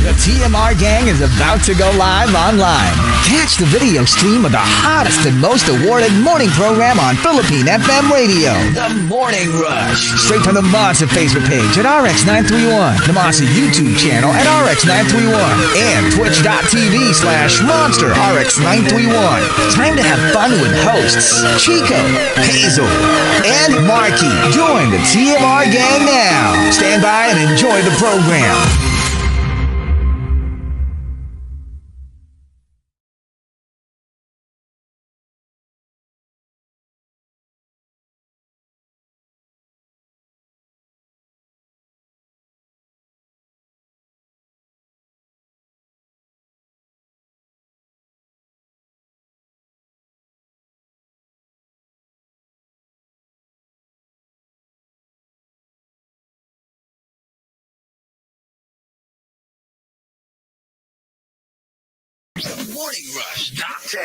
The TMR gang is about to go live online. Catch the video stream of the hottest and most awarded morning program on Philippine FM radio. The Morning Rush. Straight from the Monster Facebook page at RX931, the Monster YouTube channel at RX931, and twitch.tv/Monster RX931. Time to have fun with hosts Chico, Hazel, and Markki. Join the TMR gang now. Stand by and enjoy the program. Morning Rush Top 10.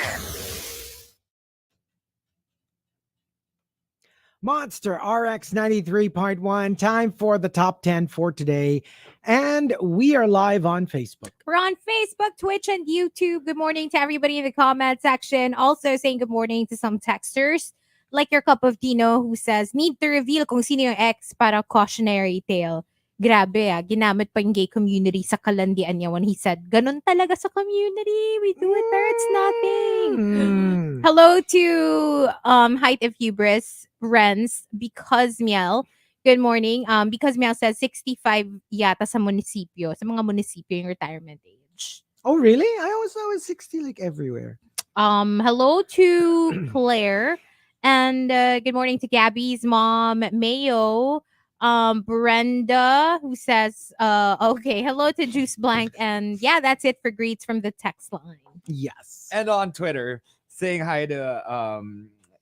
Monster RX93.1. Time for the top 10 for today. And we are live on Facebook. We're on Facebook, Twitch, and YouTube. Good morning to everybody in the comment section. Also saying good morning to some texters. Like your cup of Tino who says, need to reveal kung sino yung ex para cautionary tale. Grabe ginamit pa yung gay community sa kalandian niya when he said, ganun talaga sa community. We do it there, it's nothing. Hello to Height of Hubris, Renz, Because Miel. Good morning. Because Miel says 65 yata sa munisipyo, sa mga munisipyo yung retirement age. Oh, really? I always thought it was 60 like everywhere. Hello to Claire. And good morning to Gabby's mom, Mayo. Brenda, who says, okay, hello to Juice Blank. And yeah, that's it for greets from the text line. Yes. And on Twitter, saying hi to,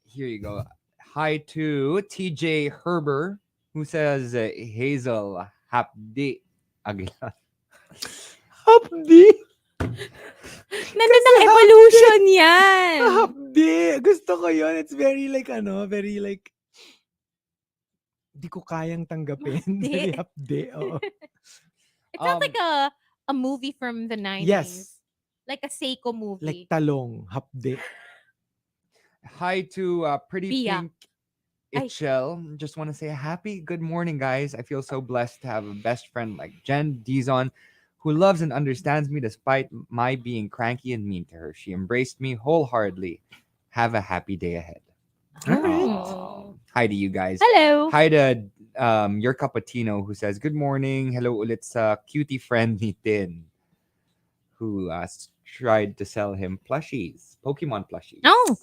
here you go. Hi to TJ Herber, who says, Hazel, hapdi Aguilar. Hapdi? Nandun ng evolution yan. Hapdi. Gusto ko yun. It's very like, very like, di ko kayang tanggapin. Very hapdi. Oh. It sounds like a movie from the 90s. Yes. Like a Seiko movie. Like talong. Hapdi. Hi to Pretty Bia. Pink Itchel. Just want to say happy good morning, guys. I feel so blessed to have a best friend like Jen Dizon, who loves and understands me despite my being cranky and mean to her. She embraced me wholeheartedly. Have a happy day ahead. Oh. Hi to you guys. Hello. Hi to your Cappuccino, who says, good morning. Hello ulit sa cutie friend ni Tin, who tried to sell him plushies, Pokemon plushies. Oh.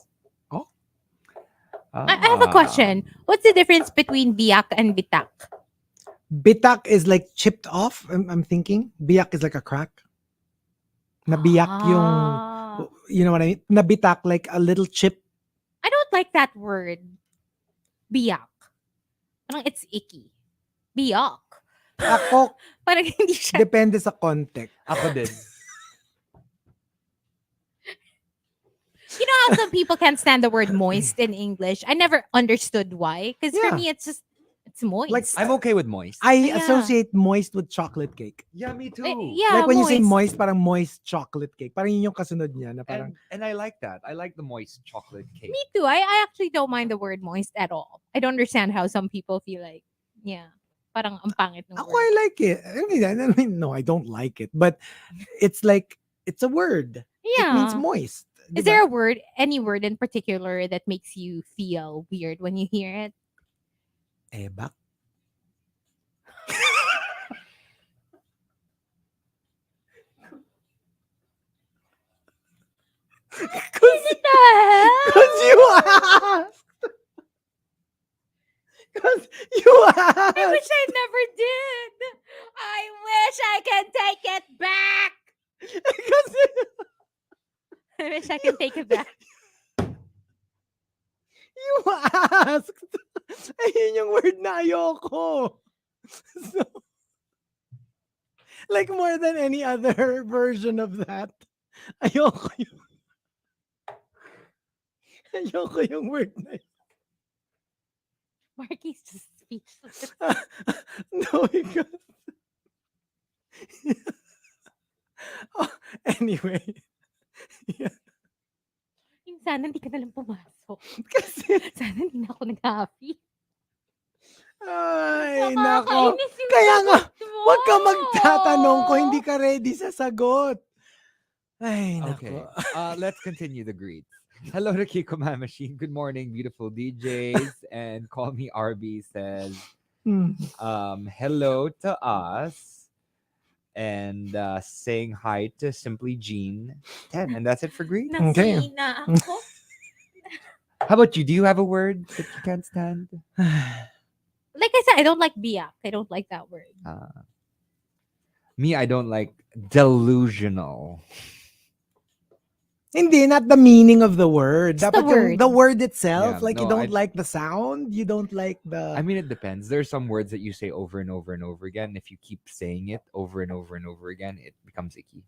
I have a question. What's the difference between biyak and bitak? Bitak is like chipped off, I'm thinking. Biyak is like a crack. Nabiyak yung, you know what I mean? Nabitak, like a little chip. I don't like that word. Biyak. Parang it's icky. Biyak. Ako, Parang hindi siya. depende sa context. Ako din. You know how some people can't stand the word moist in English? I never understood why. Because Yeah. for me, it's moist. Like, I'm okay with moist. I Yeah. associate moist with chocolate cake. Yeah, me too. yeah, Like when you say moist. moist, parang moist chocolate cake. Parang yun yung kasunod niya na parang, And I like that. I like the moist chocolate cake. Me too. I actually don't mind the word moist at all. I don't understand how some people feel like, yeah, parang ang pangit ng ako, word. I like it. I mean, no, I don't like it. But it's like, it's a word. Yeah. It means moist. Is there a word, any word in particular that makes you feel weird when you hear it? Ebak? Because you asked. Because you asked. I wish I never did. I wish I can take it back. Because I wish I can take it back. you asked. Ayun yung word na ayoko. So, like more than any other version of that. Ayoko yung ayoko yung word na yun. Markki's just speechless. No, because Oh, anyway. Yeah. Yung sana hindi ka na lang pumasok. Kasi, Sana hindi na ako nag-happy. ay, nako. Nakakainis yung Kaya nga, sagot mo. huwag ka magtatanong kung hindi ka ready sa sagot. Ay, Okay. nako. Let's continue the greets. Hello to Kiko Man Machine. Good morning, beautiful DJs. And Call Me RB says, Hmm. hello to us. And saying hi to Simply Jean 10. And that's it for greets. Okay. Nasina ako. How about you? Do you have a word that you can't stand? Like I said, I don't like biyak. I don't like that word. Me, I don't like delusional. Hindi, not the meaning of the word. Just the Dapat yung word. the word itself. Yeah, Like, you no, don't like the sound. You don't like the... I mean, it depends. There's some words that you say over and over and over again. If you keep saying it over and over and over again, it becomes icky.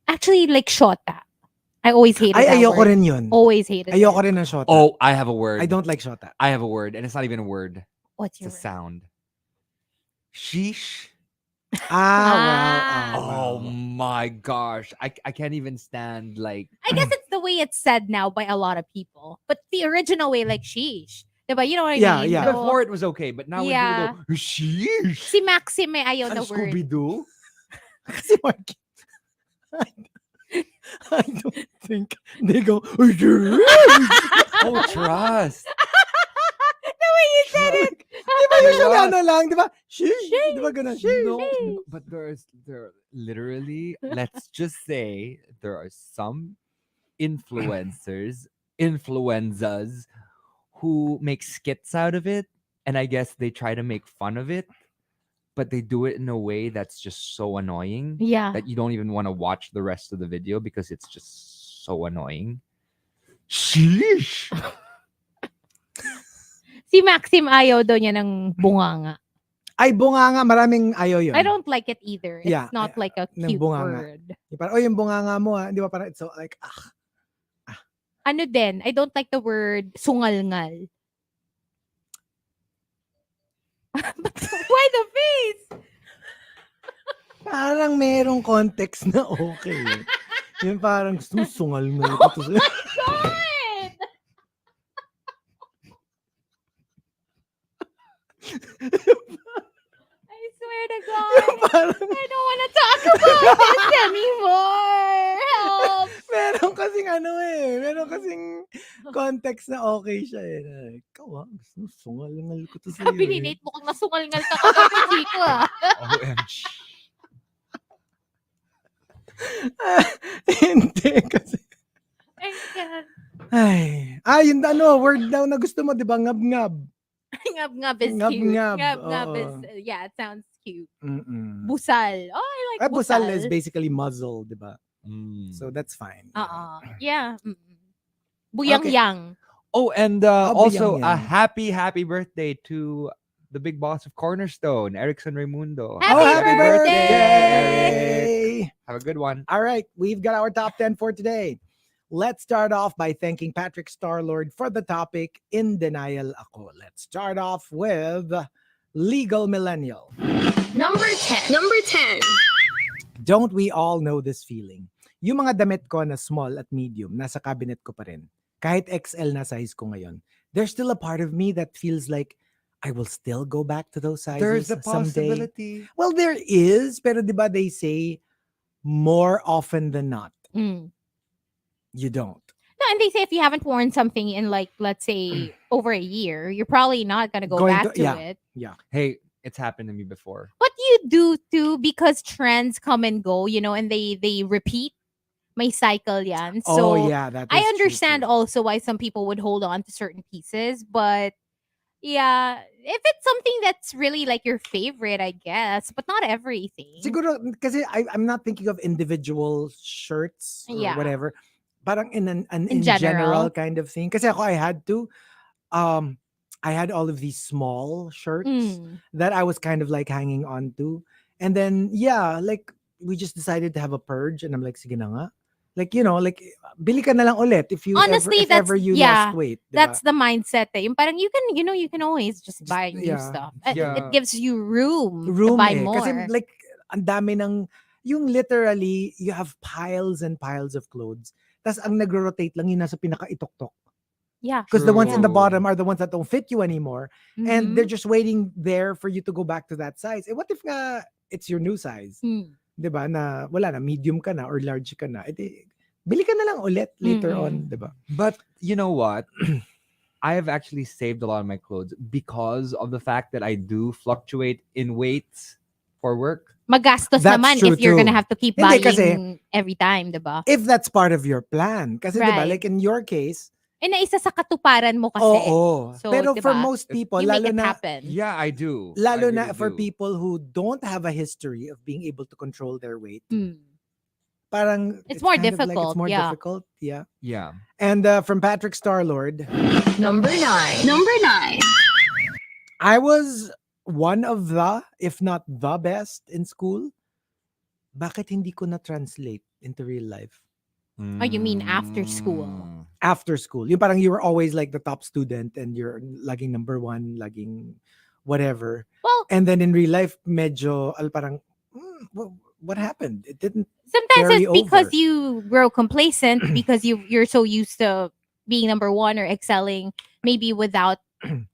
Actually, like shota. I always hated that ayoko word. rin yun. Always hated Ayoko it. rin ng shota. Oh, I have a word. I don't like shota. I have a word, and it's not even a word. What's It's your a word? sound. Sheesh. Wow. Oh wow. my gosh. I can't even stand like I guess it's the way it's said now by a lot of people. But the original way, like sheesh. Diba? You know what I Yeah, mean? yeah. So, before it was okay, but now when Yeah. people go sheesh. si Maxim may ayaw Ano, na word. Scooby-Doo? Kasi Markki, I don't think they go, Oh, trust. The way you said it. di ba usually Trust. ano lang, di ba? Sheesh. Di ba ganun? Sheesh. No, but there literally, let's just say there are some influencers who make skits out of it, and I guess they try to make fun of it, but they do it in a way that's just so annoying Yeah. that you don't even want to watch the rest of the video because it's just so annoying. Sheesh. Si Maxim ayaw daw niya ng bunganga. Ay, bunganga, maraming ayaw yun. I don't like it either. It's Yeah, not like a ng cute bunganga. word. Parang, oh, yung bunganga mo, ha? Di ba parang, it's so like, Ano din, I don't like the word sungalngal. Why the face? parang merong context na okay. Yung parang, sungal na ito. God! I swear to God. parang, I don't want to talk about this anymore. Help. meron kasing ano eh. Meron kasing context na okay siya eh. Na, ikaw gusto mo, sungal-ngal ko to sa'yo Sabi ni eh. Nate, mukhang nasungalngal ka kagabi, Chico ah. OMG. Hindi kasi. Ay, God. Ay, yung ano, word daw na gusto mo, di ba? Ngab-ngab. Ngab-ngab is Ngab-ngab, cute. Ngab-ngab oo. is, yeah, it sounds cute. Mm-mm. Busal. Oh, I like Busal busal. is basically muzzle, di ba? Mm. So that's fine. Yeah. Buyang-yang. Oh, and Oh, also biyang a yan. happy birthday to the big boss of Cornerstone, Erickson Raimundo. Happy happy birthday! birthday! Have a good one. All right, we've got our top 10 for today. Let's start off by thanking Patrick Starlord for the topic, In Denial Ako. Let's start off with Legal Millennial. Number 10. Number 10. Don't we all know this feeling? Yung mga damit ko na small at medium, nasa cabinet ko pa rin. Kahit XL na size ko ngayon. There's still a part of me that feels like I will still go back to those sizes There's a someday. possibility. Well, there is, pero di ba they say more often than not, you don't. No, and they say if you haven't worn something in like, let's say, over a year, you're probably not going to go Going back to- to yeah. it. Hey, it's happened to me before. But you do too because trends come and go, you know, and they repeat. May cycle yan. So Oh, yeah, that is I true, understand too. also why some people would hold on to certain pieces, but yeah, if it's something that's really like your favorite, I guess, but not everything. Siguro, kasi I'm not thinking of individual shirts or Yeah. whatever. Parang in In general general. kind of thing. Kasi ako, I had all of these small shirts that I was kind of like hanging on to. And then, yeah, like, we just decided to have a purge. And I'm like, sige na nga. Like, you know, like, bili ka na lang ulit if you Honestly, if ever you lost weight. Diba? That's the mindset. Yung parang you can always just buy new yeah. stuff. Yeah. It gives you room to room buy eh. more. Kasi like, ang dami ng Yung literally, you have piles and piles of clothes. Tas ang nagro-rotate lang yung nasa pinaka-itok-tok. Yeah. Because the ones in the True. bottom are the ones that don't fit you anymore. And Mhm. they're just waiting there for you to go back to that size. Eh, what if nga it's your new size? Mm. 'Di ba? Na wala na, medium ka na or large ka na. Edi, bili ka na lang ulit later on, 'di ba? But you know what? I have actually saved a lot of my clothes because of the fact that I do fluctuate in weights for work. Magastos That's naman true if you're gonna too. have to keep Hindi, buying kasi- every time, diba? If that's part of your plan. Kasi 'di ba, Right. like in your case, Eh, na isa sa katuparan mo kasi. oo. So, Pero for diba? most people, You make lalo it na happen. Yeah, I do. lalo I na really for do. people who don't have a history of being able to control their weight, Mm. parang It's more kind of like difficult, it's more yeah. difficult. Yeah. Yeah. And from Patrick Starlord, Number 9. Number 9. I was one of the, if not the best in school. Bakit hindi ko na-translate into real life? Oh, you mean after school? Mm. After school. Yung parang you were always like the top student and you're laging number one, laging whatever. Well, And then in real life, medyo parang, what happened? It didn't sometimes carry it's because over. you grow complacent because you're so used to being number one or excelling maybe without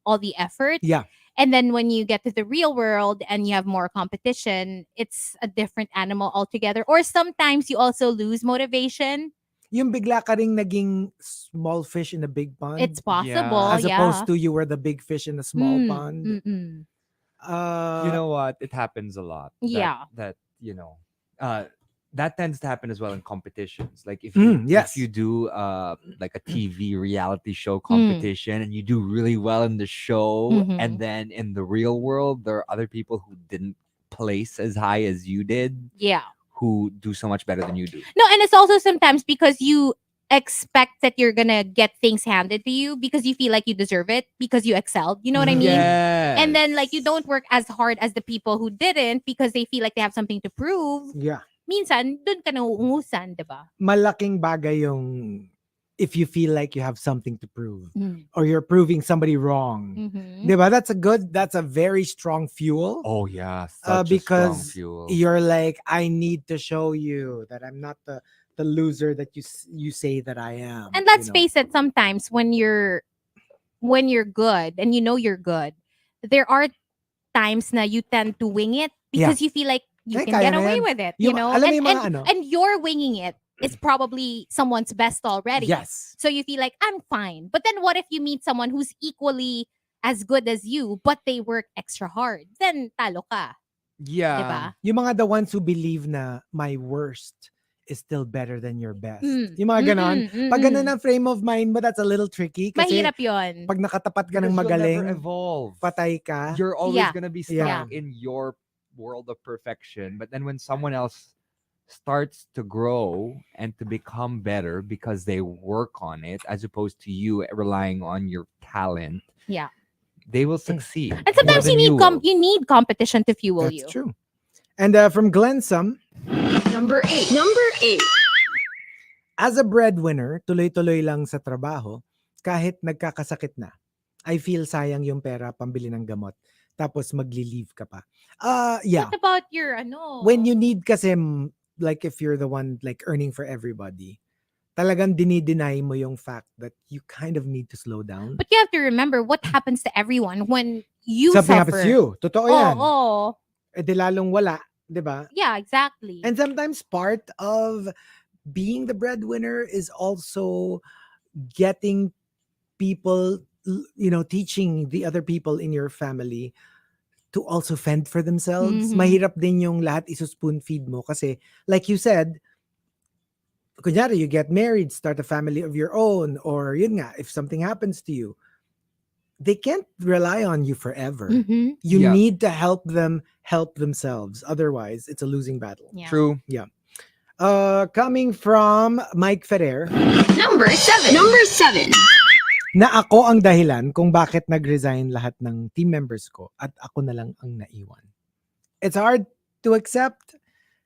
all the effort. Yeah. And then when you get to the real world and you have more competition, it's a different animal altogether. Or sometimes you also lose motivation. Yung bigla ka ring naging small fish in a big pond. It's possible, as yeah. opposed to you were the big fish in a small Mm, pond. mm-mm. You know what? It happens a lot. Yeah. That that tends to happen as well in competitions. Like if yes. you do like a TV reality show competition and you do really well in the show, Mhm. and then in the real world there are other people who didn't place as high as you did, Yeah. who do so much better than you do. No, and it's also sometimes because you expect that you're gonna get things handed to you because you feel like you deserve it because you excelled. You know what I mean? Yes. And then like you don't work as hard as the people who didn't because they feel like they have something to prove. Yeah. Minsan, dun ka nauungusan, diba? Malaking bagay yung if you feel like you have something to prove Mm. or you're proving somebody wrong. Mhm. Diba? That's a very strong fuel. Oh yeah, such a strong because fuel. you're like, I need to show you that I'm not the loser that you say that I am. And let's you know? face it, sometimes when you're good and you know you're good, there are times na you tend to wing it because you feel like you Ay, can kaya get na away yan. with it, you Yung- know? alam mo And, yung mga and, ano? and you're winging it. It's probably someone's best already. Yes. So you feel like, I'm fine. But then what if you meet someone who's equally as good as you, but they work extra hard? Then talo ka. Yeah. Diba? Yung mga the ones who believe na my worst is still better than your best. Mm. Yung mga ganon. Mm-mm, Pag mm-mm. ganon ang frame of mind mo, that's a little tricky. Kasi Mahirap yun. pag nakatapat ka ng Because you'll magaling, never evolve. patay ka. You're always Yeah. gonna be Yeah. stuck in your world of perfection. But then when someone else starts to grow and to become better because they work on it, as opposed to you relying on your talent, Yeah. they will succeed. And sometimes more you than need will. you need competition to fuel That's you. true. And from Glensum, Number 8. Number 8. as a breadwinner, tuloy-tuloy lang sa trabaho, kahit nagkakasakit na, I feel sayang yung pera pambili ng gamot. Tapos magli-leave ka pa. Yeah. What about your ano? When you need kasi, like if you're the one like earning for everybody, talagang dinideny mo yung fact that you kind of need to slow down. But you have to remember what happens to everyone when you Something suffer. happens to you. Totoo Oh, yan. oh. Eh di lalong wala. Diba? Yeah, exactly. And sometimes part of being the breadwinner is also getting people, teaching the other people in your family to also fend for themselves. Mhm. Mahirap din yung lahat isuspoon feed mo kasi like you said, kunyari you get married, start a family of your own, or yun nga, if something happens to you, they can't rely on you forever. Mhm. You Yeah. need to help them help themselves. Otherwise, it's a losing battle. Yeah. True. Coming from Mike Ferrer, Number 7. Number 7. na ako ang dahilan kung bakit nag-resign lahat ng team members ko at ako na lang ang naiwan. It's hard to accept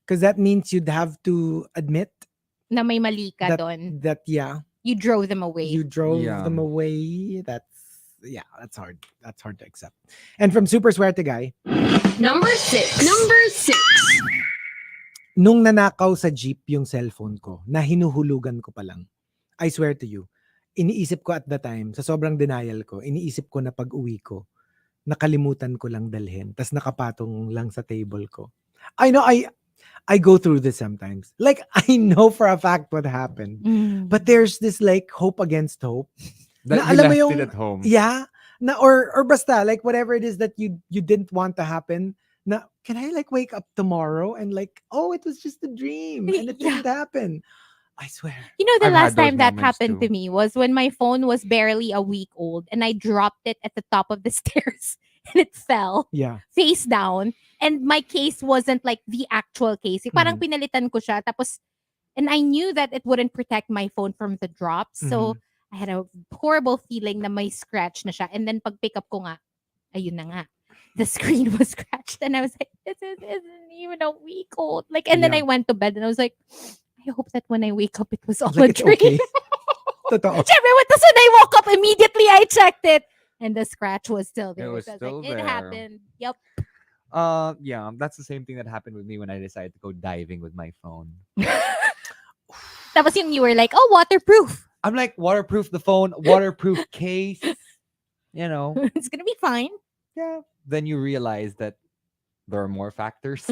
because that means you'd have to admit Na may mali ka that, doon. that yeah, You drove them away. you drove Yeah. them away. That's hard. That's hard to accept. And from Super Swerte Guy, Number 6. Number 6. nung nanakaw sa jeep yung cellphone ko, na hinuhulugan ko pa lang, I swear to you, iniisip ko at the time, sa sobrang denial ko, iniisip ko na pag-uwi ko, nakalimutan ko lang dalhin, tas nakapatong lang sa table ko. I know, I go through this sometimes. Like, I know for a fact what happened. Mm. But there's this like hope against hope. That Na you alam mo left yung, it at home. yeah, na or basta, like whatever it is that you didn't want to happen, na, can I like wake up tomorrow and like, oh, it was just a dream and it Yeah. didn't happen. I swear. You know, the I've had last those time that moments happened too. to me was when my phone was barely a week old and I dropped it at the top of the stairs and it fell Yeah. face down. And my case wasn't like the actual case. Yung parang pinalitan ko siya. Tapos, and I knew that it wouldn't protect my phone from the drops. So, I had a horrible feeling na may scratch na siya. And then pag pick up ko nga, ayun na nga. The screen was scratched. And I was like, this isn't even a week old. Like, and then Yeah. I went to bed and I was like, I hope that when I wake up, it was all Like, a it's dream. okay. Totoo. Siyempre, tapos when I woke up, immediately I checked it. And the scratch was still there. was So I was still like, it there. happened. Yep. Yeah, that's the same thing that happened with me when I decided to go diving with my phone. Tapos yung you were like, oh, waterproof. I'm like, waterproof the phone, waterproof case, you know. It's gonna be fine. Yeah. Then you realize that there are more factors.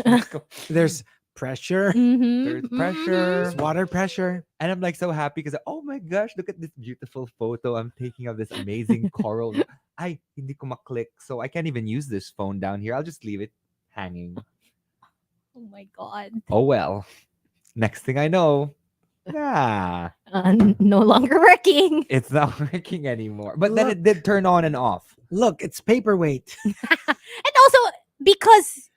There's pressure. There's Mm-hmm. pressure. There's water pressure. And I'm like so happy because, oh my gosh, look at this beautiful photo I'm taking of this amazing coral. Ay, hindi ko maklik. So I can't even use this phone down here. I'll just leave it hanging. Oh my God. Oh well. Next thing I know, No longer working. it's not working anymore. But then Look. it did turn on and off. Look, it's paperweight. And also, because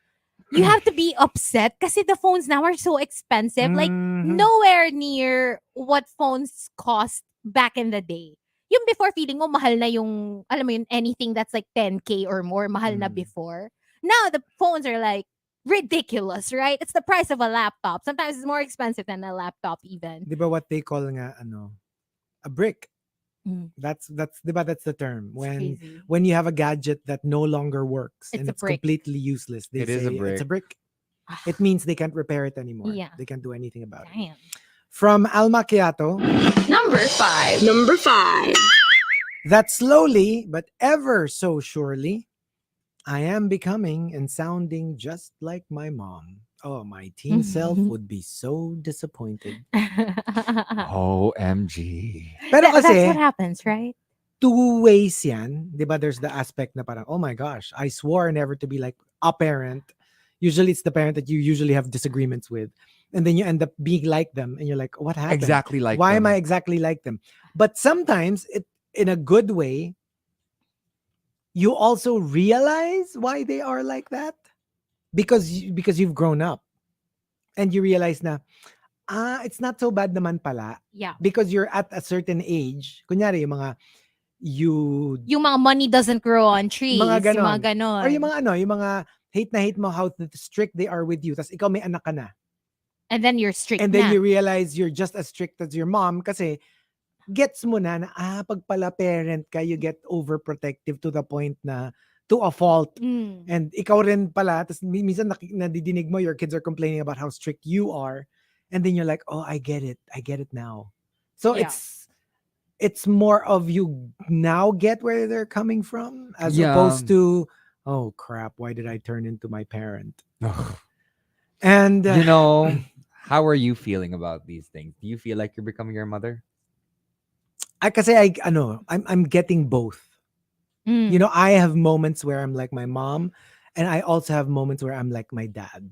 you have to be upset kasi the phones now are so expensive. Like, Mhm. nowhere near what phones cost back in the day. Yung before, feeling mo mahal na yung, alam mo yun, anything that's like 10K or more, mahal na Mm. before. Now, the phones are like ridiculous, right? It's the price of a laptop. Sometimes it's more expensive than a laptop even. Di ba what they call nga, a brick? Mm. That's di ba that's the term. It's crazy. When you have a gadget that no longer works It's and a it's brick. completely useless, they It say is a it's a brick. brick. It means they can't repair it anymore. Yeah. They can't do anything about it. Damn. From Al Macchiato, Number 5. Number 5. that slowly but ever so surely, I am becoming and sounding just like my mom. Oh, my teen self would be so disappointed. OMG. Pero That's kasi, what happens, right? two ways yan. Di ba? There's the aspect na parang, oh my gosh, I swore never to be like a parent. Usually it's the parent that you usually have disagreements with. And then you end up being like them. And you're like, what happened? Exactly like Why them. am I exactly like them? But sometimes, in a good way, you also realize why they are like that. Because you've grown up. And you realize na, it's not so bad naman pala. Yeah. Because you're at a certain age. Kunyari, yung mga, Yung mga money doesn't grow on trees. Mga ganon. Yung mga ganon. Or yung mga hate na hate mo how strict they are with you. Tapos ikaw may anak ka na. And then you're strict And then na. you realize you're just as strict as your mom kasi gets mo na pag pala parent ka, you get overprotective to the point na to a fault. Mm. And ikaw rin pala, tapos minsan nadidinig mo, your kids are complaining about how strict you are. And then you're like, oh, I get it now. So Yeah. it's more of you now get where they're coming from as Yeah. opposed to, oh crap, why did I turn into my parent? And You know, how are you feeling about these things? Do you feel like you're becoming your mother? I'm getting both. Mm. You know, I have moments where I'm like my mom, and I also have moments where I'm like my dad.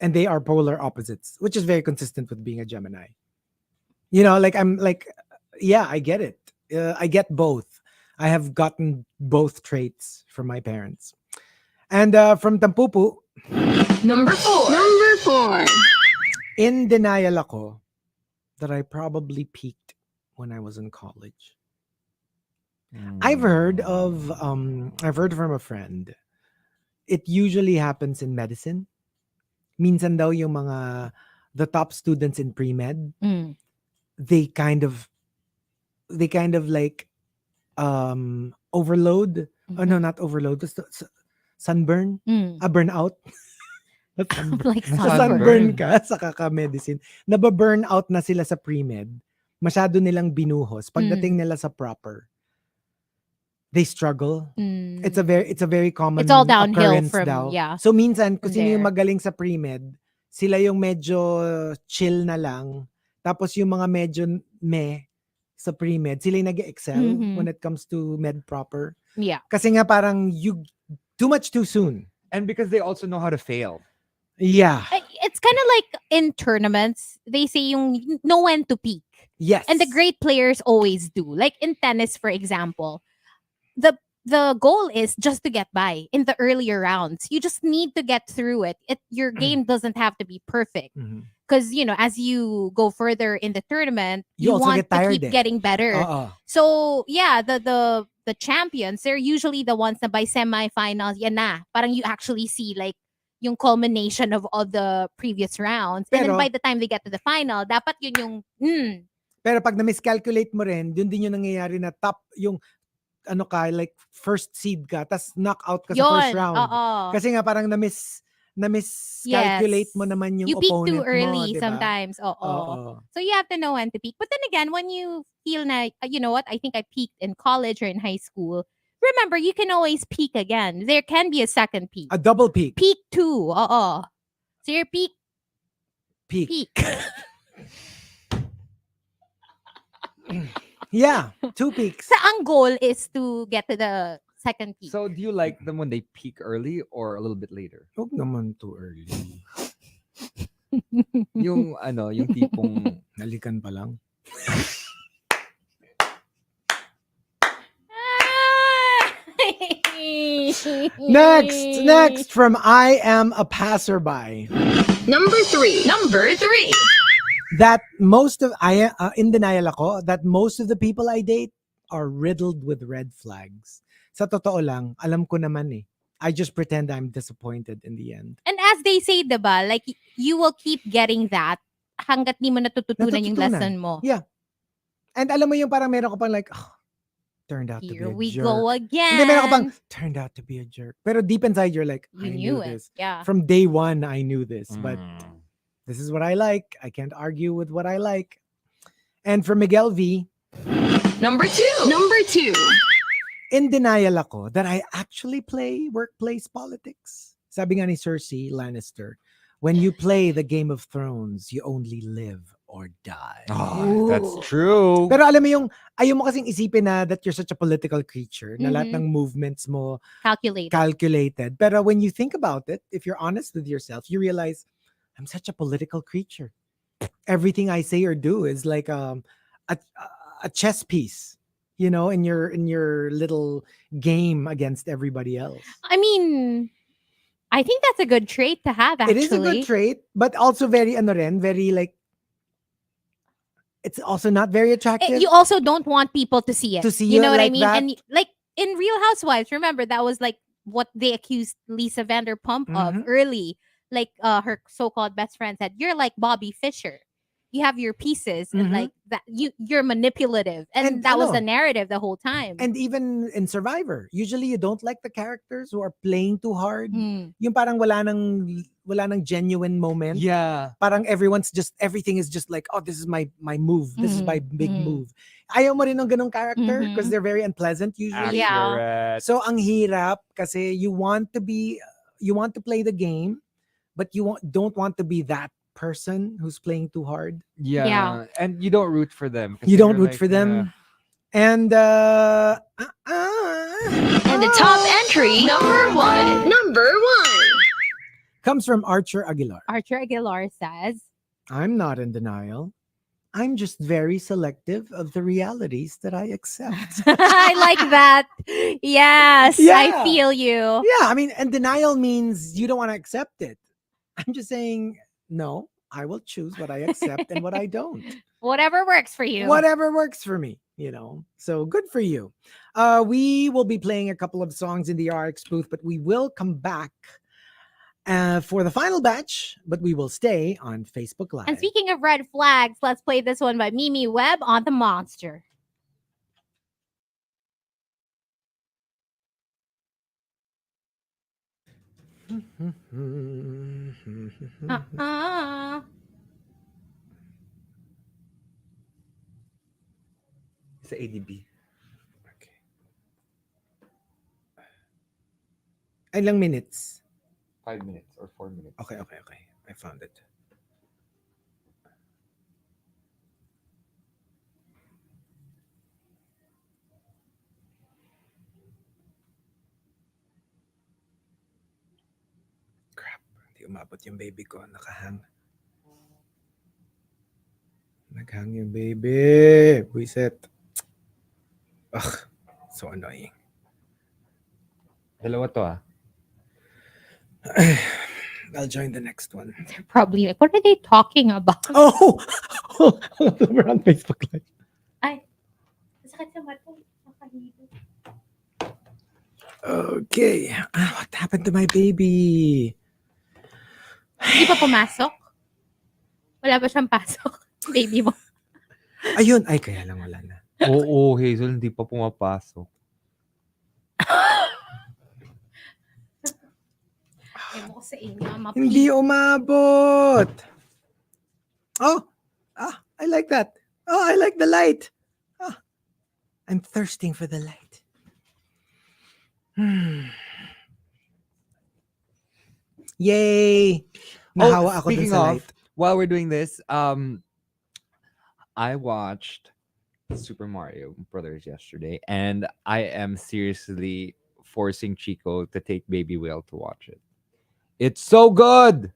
And they are polar opposites, which is very consistent with being a Gemini. You know, like I'm like, yeah, I get it. I get both. I have gotten both traits from my parents. And from Tampupu, Number 4. Number 4. in denial ako that I probably peaked when I was in college. I've heard from a friend. It usually happens in medicine. Minsan daw yung the top students in pre-med, Mm. they kind of like overload. Oh no, not overload. Sunburn, Mm. a burnout. Like sunburn sunburn. ka sa kaka-medicine. Nababurn out na sila sa pre-med. Masyado nilang binuhos. Pagdating nila sa proper, they struggle. It's a very common It's all downhill occurrence from, daw. yeah, So minsan, kung from sino yung there. magaling sa pre-med, sila yung medyo chill na lang. Tapos yung mga medyo sa pre-med, sila yung nag-excel when it comes to med proper. Yeah. Kasi nga parang you too much too soon. And because they also know how to fail. Yeah. It's kind of like in tournaments, they say yung know when to peak. Yes. And the great players always do. Like in tennis, for example, the goal is just to get by in the earlier rounds. You just need to get through it. Your game doesn't have to be perfect. Because, as you go further in the tournament, You also want get tired to keep getting better. So, yeah, the champions, they're usually the ones na by semifinals, yan na. Parang you actually see like yung culmination of all the previous rounds. And then Pero- by the time they get to the final, dapat yun yung, Pero pag na-miscalculate mo rin, yun din yung nangyayari na top, yung like first seed ka, tas knockout ka sa first yun, round. oo. Kasi nga parang na-miscalculate mo naman yung you peak opponent too early mo, diba? sometimes. Oo. So you have to know when to peak. But then again, when you feel na, you know what, I think I peaked in college or in high school, remember, you can always peak again. There can be a second peak. A double peak. Peak 2, So your peak. Yeah, 2 peaks. So ang goal is to get to the second peak. So do you like them when they peak early or a little bit later? Huwag naman too early. Yung yung tipong Nalikan pa lang. Next from I Am a Passerby. Number 3. Number 3. That most of in denial ako that most of the people I date are riddled with red flags. Sa totoo lang, alam ko naman eh. I just pretend I'm disappointed in the end. And as they say, diba, like you will keep getting that hanggat di mo natututunan yung lesson mo. Yeah. And alam mo yung parang meron ko pang like, turned out to be Here a we jerk. go again. Hindi, meron ko pang, turned out to be a jerk. Pero deep inside, you're like, You I knew knew it. this. Yeah. From day one, I knew this. But this is what I like. I can't argue with what I like. And for Miguel V, Number 2. Number 2. in denial ako that I actually play workplace politics. Sabi nga ni Cersei Lannister, when you play the Game of Thrones, you only live or die. Oh, that's true. Pero alam mo yung, ayaw mo kasing isipin na that you're such a political creature, na lahat ng movements mo calculated. Pero when you think about it, if you're honest with yourself, you realize, I'm such a political creature. Everything I say or do is like a chess piece, you know, in your little game against everybody else. I mean, I think that's a good trait to have, actually. It is a good trait, but also very very like, it's also not very attractive. You also don't want people to see it. To see you know what I like mean? that. And like in Real Housewives, remember that was like what they accused Lisa Vanderpump of early. Like her so-called best friend said, "You're like Bobby Fischer. You have your pieces, and like that, you're manipulative." And that was the narrative the whole time. And even in Survivor, usually you don't like the characters who are playing too hard. Yung parang wala nang genuine moment. Yeah. Parang everything is just like, oh, this is my move. This is my big move. Ayaw mo rin ng ganong character because they're very unpleasant usually. Yeah. So ang hirap kasi you want to play the game, but you don't want to be that person who's playing too hard. Yeah. And you don't root for them. You don't root for them. And And the top entry, number 1. Number 1. comes from Archer Aguilar. Archer Aguilar says, I'm not in denial. I'm just very selective of the realities that I accept. I like that. Yes, Yeah. I feel you. Yeah, I mean, and denial means you don't want to accept it. I'm just saying, no, I will choose what I accept and what I don't. Whatever works for you. Whatever works for me, you know. So good for you. We will be playing a couple of songs in the RX booth, but we will come back for the final batch, but we will stay on Facebook Live. And speaking of red flags, let's play this one by Mimi Webb on the Monster. Uh-uh. Sa ADB. Okay. Ilang minutes? 5 minutes or 4 minutes. Okay. I found it. Crap. Hindi umabot yung baby ko. Nakahang. Naghang yung baby. Buiset. Ugh. So annoying. Dalawa to ah. I'll join the next one. They're probably like, what are they talking about? Oh! We're on Facebook Live. Ay. Sakit sa mata. Nakahilo. Okay. What happened to my baby? Hindi pa pumasok? Wala pa siyang pasok? Baby mo. Ayun. Ay, kaya lang wala na. Oo, Hazel, hindi pa pumapasok. Ewan ko sa inyo. Hindi umabot. Oh. I like that. Oh, I like the light. Oh, I'm thirsting for the light. Yay! Nahawa ako dun speaking sa of, light. while we're doing this, I watched Super Mario Brothers yesterday, and I am seriously forcing Chico to take Baby Whale to watch it. It's so good.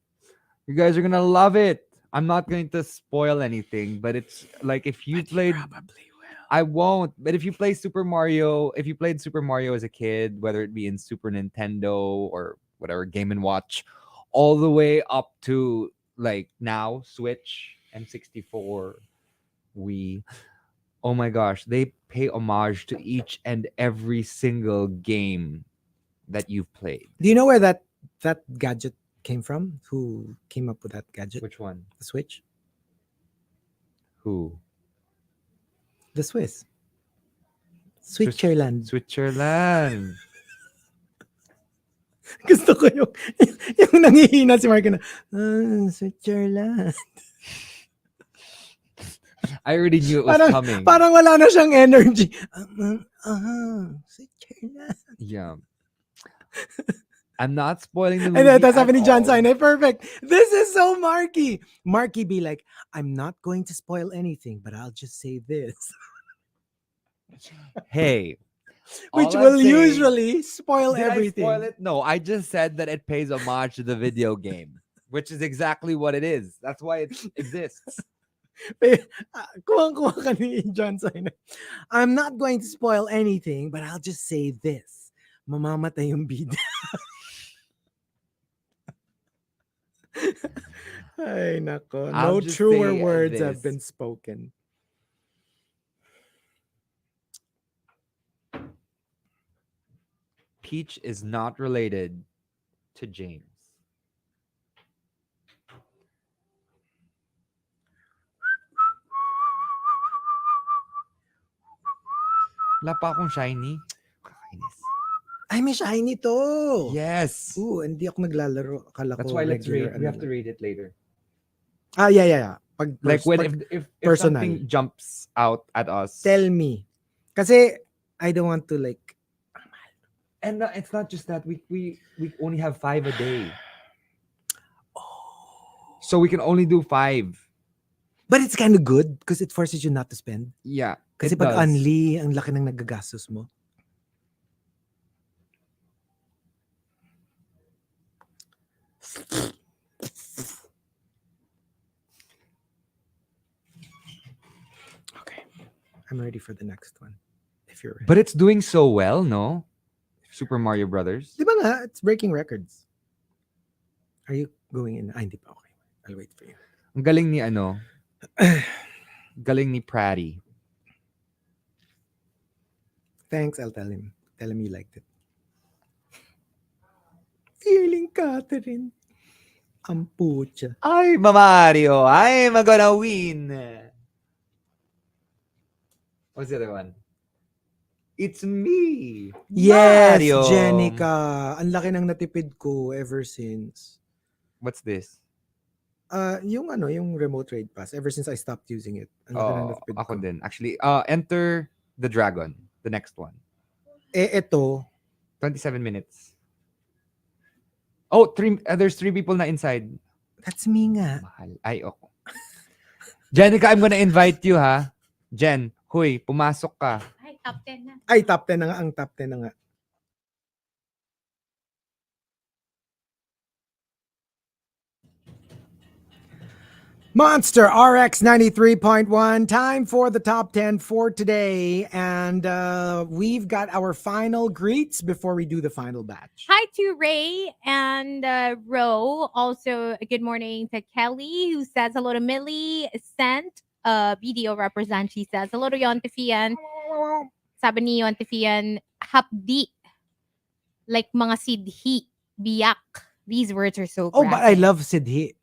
You guys are gonna love it. I'm not going to spoil anything, but it's like if you played. Probably will. I won't. But if you play Super Mario, if you played Super Mario as a kid, whether it be in Super Nintendo or whatever Game and Watch, all the way up to like now Switch and 64, Wii. Oh my gosh, they pay homage to each and every single game that you've played. Do you know where that gadget came from? Who came up with that gadget? Which one? The Switch? Who? The Swiss. Switzerland. Switzerland. Gusto ko yung nangihina si Markki na, Switzerland. I already knew it was coming. Parang wala na siyang energy. Switzerland. Yeah. I'm not spoiling the And movie. then, tapos sabi at ni John all. Sinai, perfect. This is so Markki. Markki be like, I'm not going to spoil anything, but I'll just say this. Hey. Which all I'm will saying- usually spoil Did everything. I spoil it? No, I just said that it pays homage to the video game, which is exactly what it is. That's why it exists. Kuwang-kuwa ka ni John Sinai. I'm not going to spoil anything, but I'll just say this. Mamamatay yung bida. Ay, nako. I'll No just truer say words have this. been spoken. Peach is not related to James. Wala pa akong shiny. Kakainis. Ay, may shiny to. Yes. Ooh, hindi ako naglalaro. Akala That's ko why let's regular, rate. We have ano to lang. rate it later. Yeah. Pag Like when pag if personal. something jumps out at us. tell me. Kasi I don't want to like And it's not just that we only have 5 a day. So we can only do 5. but it's kind of good because it forces you not to spend. Yeah. Kasi it pag does. unli, ang laki ng nagagastos mo. Okay. I'm ready for the next one. If you're ready. But it's doing so well, no? Super Mario Brothers. Di ba nga, it's breaking records. Are you going in? Ay, hindi pa. Okay. I'll wait for you. Ang galing ni ano? Galing ni Pratty. Thanks, I'll tell him. Tell him you liked it. Feeling Catherine. Ang pucha. Ay, Mario, I'm gonna win. What's the other one? It's me. Yes, Mario. Jenica. Ang laki ng natipid ko ever since. What's this? Yung remote trade pass, ever since I stopped using it. Ang laki ng natipid Ako ko. din. Actually, enter the dragon. The next one. Ito, 27 minutes. Oh, there's 3 people na inside. that's me nga. Mahal. Ay, okay. Jenica, I'm gonna invite you, ha? Jen, huy, pumasok ka. Ay, top 10 na. Ay, top 10 na nga. Ang top 10 na nga. Monster RX93.1. Time for the top 10 for today. And we've got our final greets before we do the final batch. Hi to Ray and Ro. Also, good morning to Kelly, who says hello to Millie. Sent video represent. She says hello to Yontifian. Sabi ni Yontifian, hapdi. Like mga sidhi, biyak. These words are so Oh, but I graphic. love Sidhi.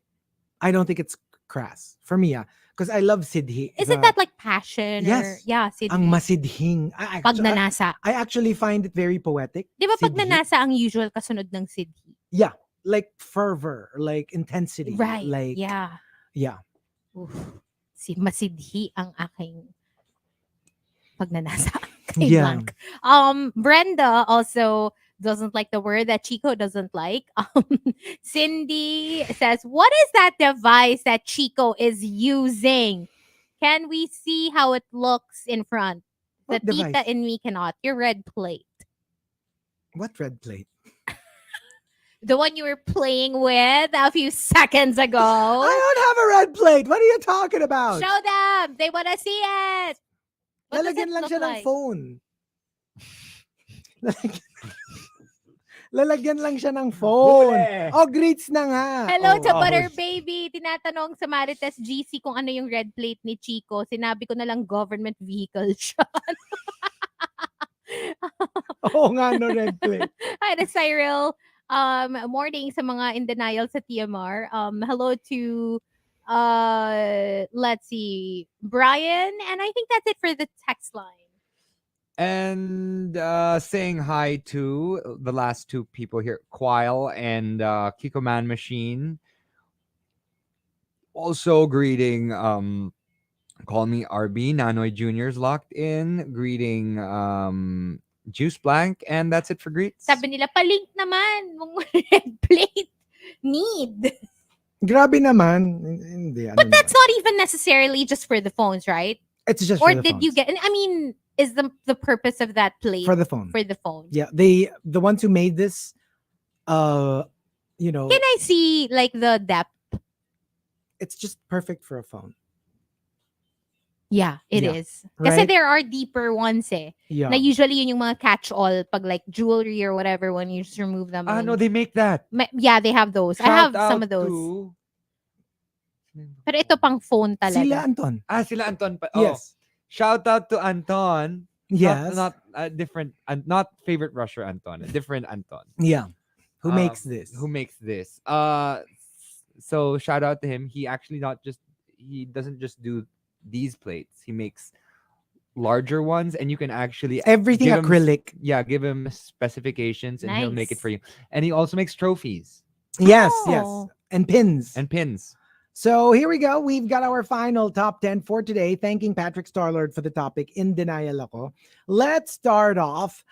I don't think it's crass. For me, because I love Sidhi. Isn't that like passion? Or, Yes. yeah, sidhi. ang masidhing? Pag nanasa. I actually find it very poetic. Di ba pag Sidhi. nanasa ang usual kasunod ng sidhi? Yeah, like fervor, like intensity. Right. Like, Yeah. yeah. Oof. Masidhi ang aking pag nanasa. Kay Yeah. blank. Brenda also doesn't like the word that Chico doesn't like. Cindy says, what is that device that Chico is using? Can we see how it looks in front? The What device? tita in me cannot. Your red plate. What red plate? The one you were playing with a few seconds ago. I don't have a red plate. What are you talking about? Show them. They want to see it. What does Lalagyan it lang look siya ng like? phone. Lalagyan lang siya ng phone. Huli. Oh, greets na nga. Hello Oh. to Butter Baby. Tinatanong sa Marites GC kung ano yung red plate ni Chico. Sinabi ko na lang government vehicle siya. Oo nga, no red plate. Hi to Cyril. Morning sa mga in denial sa TMR. Hello to let's see, Brian, and I think that's it for the text line. And saying hi to the last 2 people here, Quile and Kiko Man Machine. Also greeting Call Me RB, Nanoy Junior's locked in. Greeting Juice Blank, and that's it for greets. Sabi nila, palink naman mong red plate. Need. Grabe naman. Hindi, ano But that's not even necessarily just for the phones, right? It's just Or for the did you phones. get, I mean, is the purpose of that plate For the phone. for the phone? Yeah, the ones who made this, you know, Can I see like the depth? it's just perfect for a phone. Yeah, it Yeah, is. Kasi right? there are deeper ones eh. Yeah. Na usually yun yung mga catch-all pag like jewelry or whatever when you just remove them. Ah, and- no, they make that. Yeah, they have those. I have some of those. To... Pero ito pang phone talaga. Sila Anton. Sila Anton. Yes. Shout out to Anton. Yes. Not a different, not favorite rusher Anton. A different Anton. Yeah. Who makes this? Who makes this? So shout out to him. He actually he doesn't just do these plates. He makes larger ones, and you can actually Everything give him- acrylic. give him specifications, and he'll make it Nice. for you. And he also makes trophies Yes, yes. Oh. And pins. and pins. So here we go. We've got our final top 10 for today. Thanking Patrick Starlord for the topic. In denial ako. Let's start off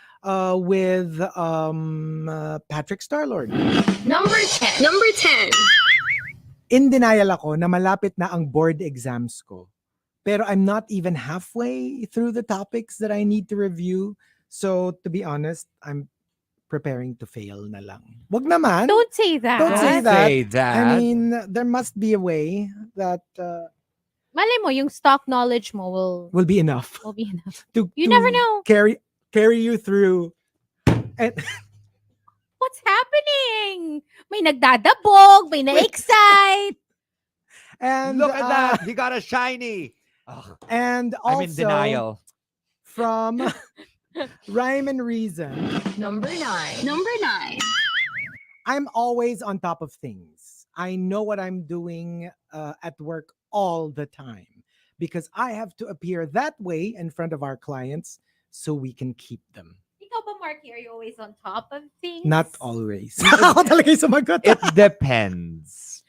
with Patrick Starlord. Number 10. Number 10. In denial ako na malapit na ang board exams ko. Pero I'm not even halfway through the topics that I need to review. So to be honest, I'm preparing to fail na lang. Wag naman. Don't say that. Don't say that. Say that. I mean, there must be a way that Malay mo, yung stock knowledge mo will be enough will be enough. to You to never know. carry you through. And What's happening? May nagdadabog, may na-excite. and look at that. He got a shiny. Ugh, And I'm in also denial. from Rhyme and Reason, Number 9. Number 9. I'm always on top of things. I know what I'm doing at work all the time because I have to appear that way in front of our clients. so we can keep them. Ikaw ba, Markki, are you always on top of things? Not always. Ako talaga yung sumagot. It depends.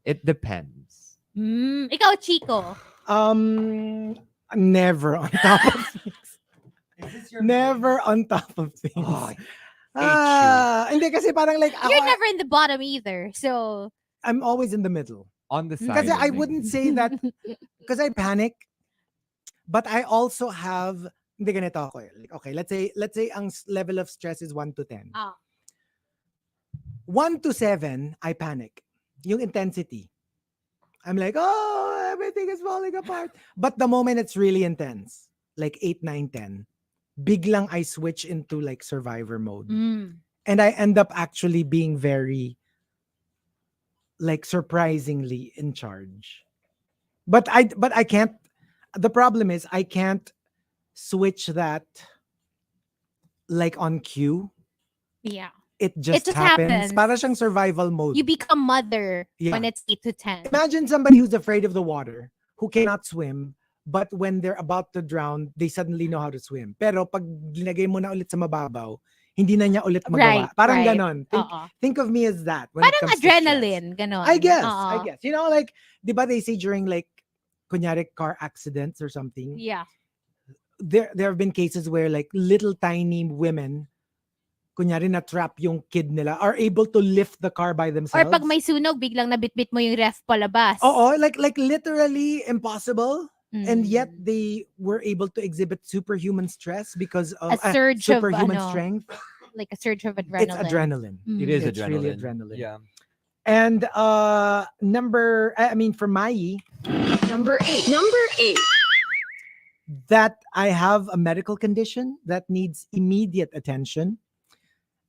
It depends. Ikaw, Chico. Never on top of things. Is this your Never on top of things. Oh, I Hindi kasi parang like ako, You're never in the bottom either. So, I'm always in the middle. on the side. Kasi of I things. wouldn't say that because I panic, but I also have hindi ganito ako eh. Like, okay, let's say ang level of stress is 1 to 10. 1 to 7, I panic. Yung intensity. I'm like, oh, everything is falling apart. But the moment it's really intense, like 8, 9, 10, biglang I switch into like survivor mode. And I end up actually being very, like surprisingly in charge. But I can't, the problem is I can't switch that like on cue. yeah. It just happens. Para siyang survival mode. You become mother Yeah. when it's 8 to 10. Imagine somebody who's afraid of the water, who cannot swim, but when they're about to drown, they suddenly know how to swim. Pero pag linagay mo na ulit sa mababaw, hindi na niya ulit magawa. Right, Parang right. ganon. Think of me as that. When Parang it comes to stress. adrenaline, ganon. I guess. You know, like, di ba they say during like, kunyari car accidents or something, Yeah. there have been cases where like little tiny women, kunyari na-trap yung kid nila, are able to lift the car by Or themselves. pag may sunog, biglang nabitbit mo yung ref palabas. Oo, like literally impossible. And yet Mm. they were able to exhibit superhuman stress because of A surge of, superhuman ano, strength. like a surge of adrenaline. It's adrenaline. It is It's adrenaline. really adrenaline. Yeah. And for Mai, Number 8. Number 8. that I have a medical condition that needs immediate attention,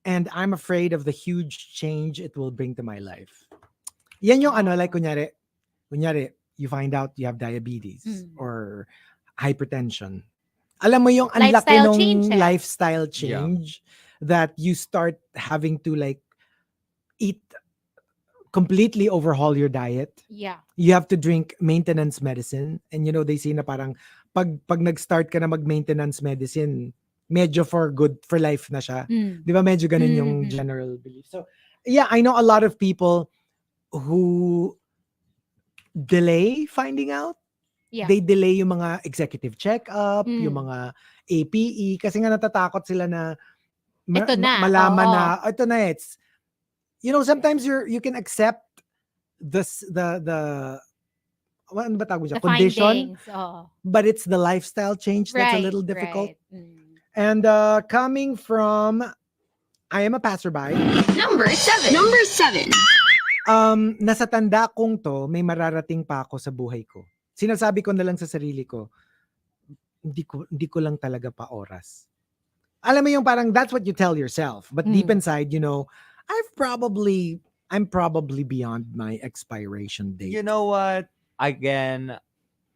and I'm afraid of the huge change it will bring to my life. Yan yung ano, like kunyari, you find out you have diabetes or hypertension. Alam mo yung ang laki Lifestyle nung change, eh. lifestyle change that you start having to like eat, completely overhaul your diet. Yeah. You have to drink maintenance medicine, and you know they say na parang pag nag-start ka na mag-maintenance medicine, medyo for good for life na siya. Di ba medyo ganun yung general belief. So yeah, I know a lot of people who delay finding out. Yeah. They delay yung mga executive check-up, yung mga APE kasi nga natatakot sila na Ito na, malaman oo. na ito na, it's, you know, sometimes you can accept the ano ba tawag siya? The Condition, findings. Oh. but it's the lifestyle change that's a Right, little difficult. right. And coming from, I am a passerby. Number 7. Number 7. Nasa tanda kong to, may mararating pa ako sa buhay ko. Sinasabi ko na lang sa sarili ko, hindi ko lang talaga pa oras. Alam mo yung parang that's what you tell yourself. But deep inside, you know, I'm probably beyond my expiration date. You know what? Again,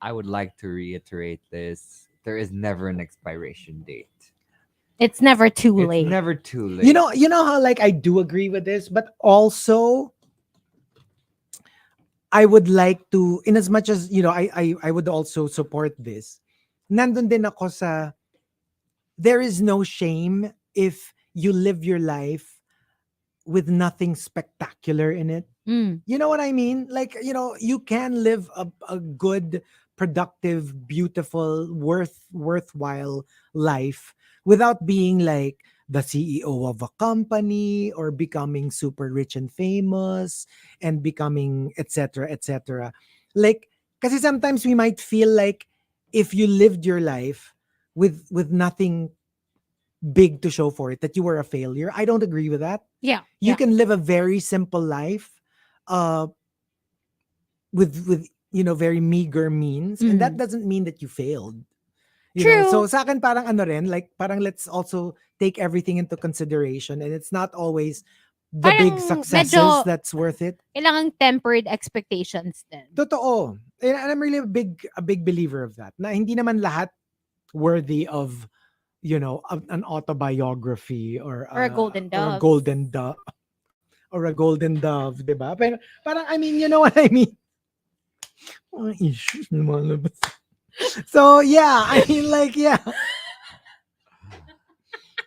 I would like to reiterate this. There is never an expiration date. It's never too late. It's never too late. You know how like I do agree with this, but also I would like to, in as much as, you know, I would also support this. Nandun din ako sa, there is no shame if you live your life with nothing spectacular in it. You know what I mean? Like, you know, you can live a good, productive, beautiful, worthwhile life without being like the CEO of a company or becoming super rich and famous and becoming etc. etc. Like, kasi sometimes we might feel like if you lived your life with nothing big to show for it, that you were a failure. I don't agree with that. Yeah. You can live a very simple life with you know, very meager means, and that doesn't mean that you failed. You know? True. So sa akin parang ano rin, like parang let's also take everything into consideration, and it's not always the big Parang successes medyo- that's worth it. Kailangang tempered expectations din. Totoo. And I'm really a big believer of that. Na hindi naman lahat worthy of, you know, an autobiography or Or a golden or a dove. golden dove. Or a golden dove, diba? Pero parang, I mean, you know what I mean? Mga issues lumalabas. So yeah, I mean, like, yeah.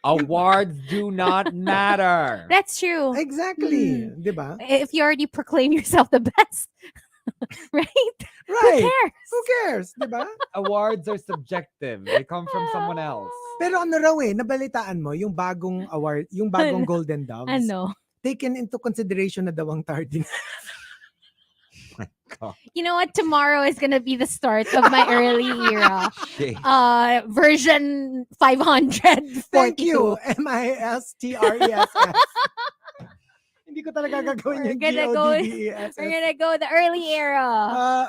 Awards do not matter. That's true. Exactly. Mm. Diba? If you already proclaim yourself the best, right? Who Right. cares? Who cares? Diba? Awards are subjective. They come from someone else. Pero ano raw nabalitaan mo, yung bagong award, yung bagong Ano? Golden Doves, Ano? taken into consideration na daw ang tardiness. God. You know what? Tomorrow is gonna be the start of my early era. Shit. Version 542. Thank you, MISTRESS. Hindi ko talaga gagawin We're yung gonna go- GODDESS. We're gonna go the early era.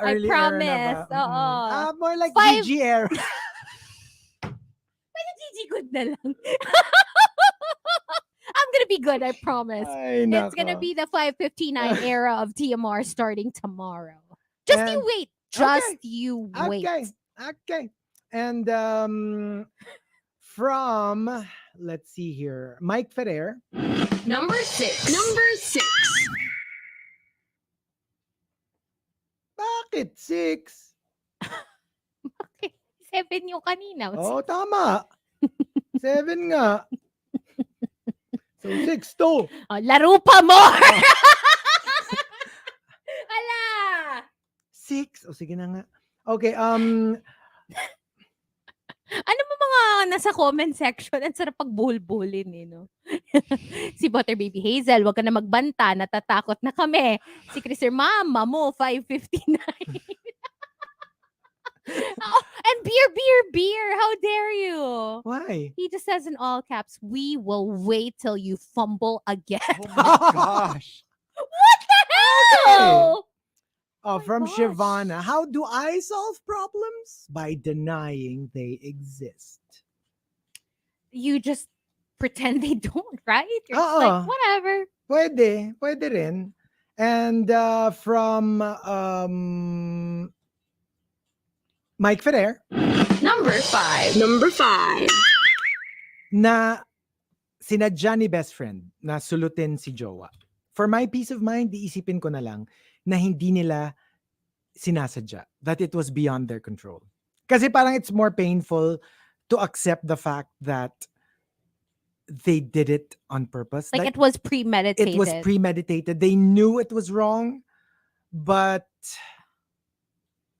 Early I era na promise. ba? Oo. More like Five- GG era. Gigi good na lang. I'm gonna be good, I promise. Ay, It's gonna nako. be the 559 era of TMR starting tomorrow. Just you And- wait. Just you wait. Okay. And from, let's see here, Mike Ferrer. Number 6. Number 6. Bakit 6? Okay. 7 yung kanina. Oh, tama. 7 nga. So 6 to. Oh, laro pa more! Ala! 6. O sige na nga. Okay, Ano mo mga nasa comment section? Ang sarap pag-bull-bullin no? Si Butter Baby Hazel, wag ka na magbanta, natatakot na kami. Si Chriser, mama mo, 559. Oh, and beer, how dare you? why? He just says in all caps, we will wait till you fumble again. Oh my gosh. What the hell? Oh, my from gosh. Shivana. How do I solve problems? By denying they exist. You just pretend they don't, right? You're just Oo. like, whatever. Pwede rin. And from Mike Ferrer, Number 5. Number 5. na sinadya ni best friend na sulutin si jowa. For my peace of mind, iisipin ko na lang na hindi nila sinasadya. That it was beyond their control. Kasi parang it's more painful to accept the fact that they did it on purpose. Like That it was premeditated. it was premeditated. They knew it was wrong, but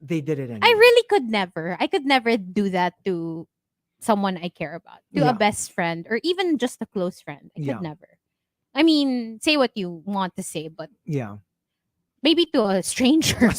they did it anyway. I really could never. I could never do that to someone I care about, to Yeah. a best friend, or even just a close friend. I Yeah. could never. I mean, say what you want to say, but Yeah. maybe to a stranger. Not